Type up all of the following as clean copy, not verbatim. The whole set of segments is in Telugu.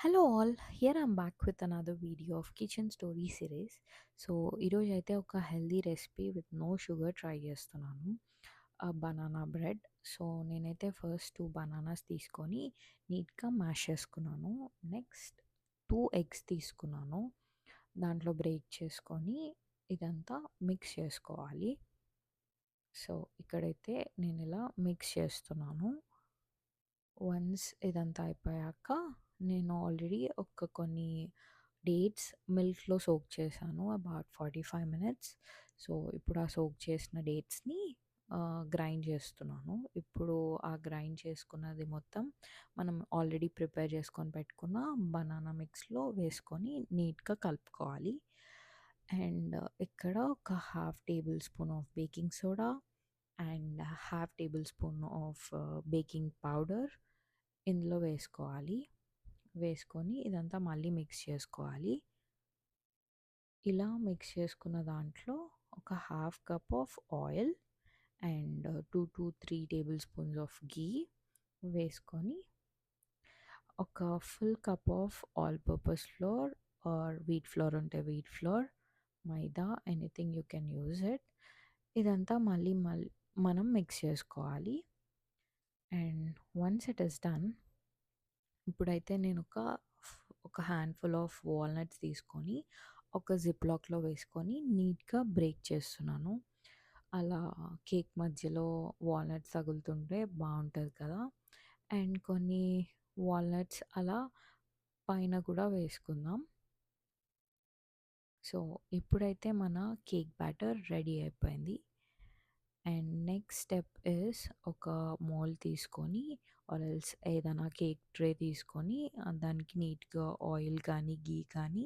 Hello all, here I'm back with another video of kitchen story series. So ఈరోజు అయితే ఒక healthy recipe with no sugar try చేస్తున్నాను, బనానా బ్రెడ్. సో నేనైతే ఫస్ట్ 2 బనానాస్ తీసుకొని నీట్గా మ్యాష్ చేసుకున్నాను. నెక్స్ట్ 2 ఎగ్స్ తీసుకున్నాను, దాంట్లో బ్రేక్ చేసుకొని ఇదంతా మిక్స్ చేసుకోవాలి. సో ఇక్కడైతే నేను ఇలా మిక్స్ చేస్తున్నాను. వన్స్ ఇదంతా అయిపోయాక నేను ఆల్రెడీ కొన్ని డేట్స్ మిల్క్లో సోక్ చేశాను అబౌట్ 45 minutes. సో ఇప్పుడు ఆ సోక్ చేసిన డేట్స్ని గ్రైండ్ చేస్తున్నాను. ఇప్పుడు ఆ గ్రైండ్ చేసుకున్నది మొత్తం మనం ఆల్రెడీ ప్రిపేర్ చేసుకొని పెట్టుకున్న బనానా మిక్స్లో వేసుకొని నీట్గా కలుపుకోవాలి. అండ్ ఇక్కడ ఒక half table spoon of baking soda and half table spoon of baking powder ఇందులో వేసుకోవాలి. వేసుకొని ఇదంతా మళ్ళీ మిక్స్ చేసుకోవాలి. ఇలా మిక్స్ చేసుకున్న దాంట్లో ఒక half cup of oil and 2 to 3 tablespoons of ghee వేసుకొని ఒక full cup of all purpose flour or wheat flour ఉంటే wheat flour, maida, anything you can use it. ఇదంతా మళ్ళీ మనం మిక్స్ చేసుకోవాలి. And once it is done, ఇప్పుడైతే నేను ఒక హ్యాండ్ఫుల్ ఆఫ్ వాల్నట్స్ తీసుకొని ఒక జిప్ లాక్లో వేసుకొని నీట్గా బ్రేక్ చేస్తున్నాను. అలా కేక్ మధ్యలో వాల్నట్స్ తగులుతుంటే బాగుంటుంది కదా. అండ్ కొన్ని వాల్నట్స్ అలా పైన కూడా వేసుకుందాం. సో ఇప్పుడైతే మన కేక్ బ్యాటర్ రెడీ అయిపోయింది. అండ్ నెక్స్ట్ స్టెప్ ఇస్ ఒక మోల్డ్ తీసుకొని ఆర్ ఎల్స్ ఏదైనా కేక్ ట్రే తీసుకొని దానికి నీట్గా ఆయిల్ కానీ గీ కానీ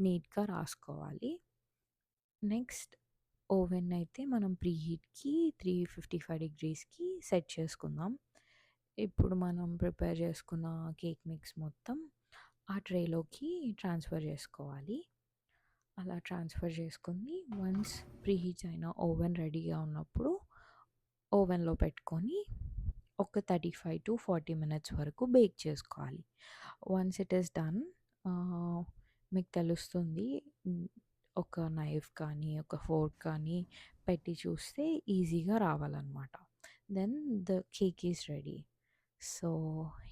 నీట్గా రాసుకోవాలి. నెక్స్ట్ ఓవెన్ అయితే మనం ప్రీహీట్కి 355 degreesకి సెట్ చేసుకుందాం. ఇప్పుడు మనం ప్రిపేర్ చేసుకున్న కేక్ మిక్స్ మొత్తం ఆ ట్రేలోకి ట్రాన్స్ఫర్ చేసుకోవాలి. అలా ట్రాన్స్ఫర్ చేసుకొని వన్స్ ప్రీహీట్ అయిన ఓవెన్ రెడీగా ఉన్నప్పుడు ఓవెన్లో పెట్టుకొని ఒక 35 to 40 minutes వరకు బేక్ చేసుకోవాలి. వన్స్ ఇట్ ఈస్ డన్, మీకు తెలుస్తుంది. ఒక నైఫ్ కానీ ఒక ఫోర్క్ కానీ పెట్టి చూస్తే ఈజీగా రావాలన్నమాట. Then the cake is ready. So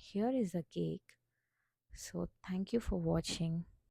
here is the cake. So thank you for watching.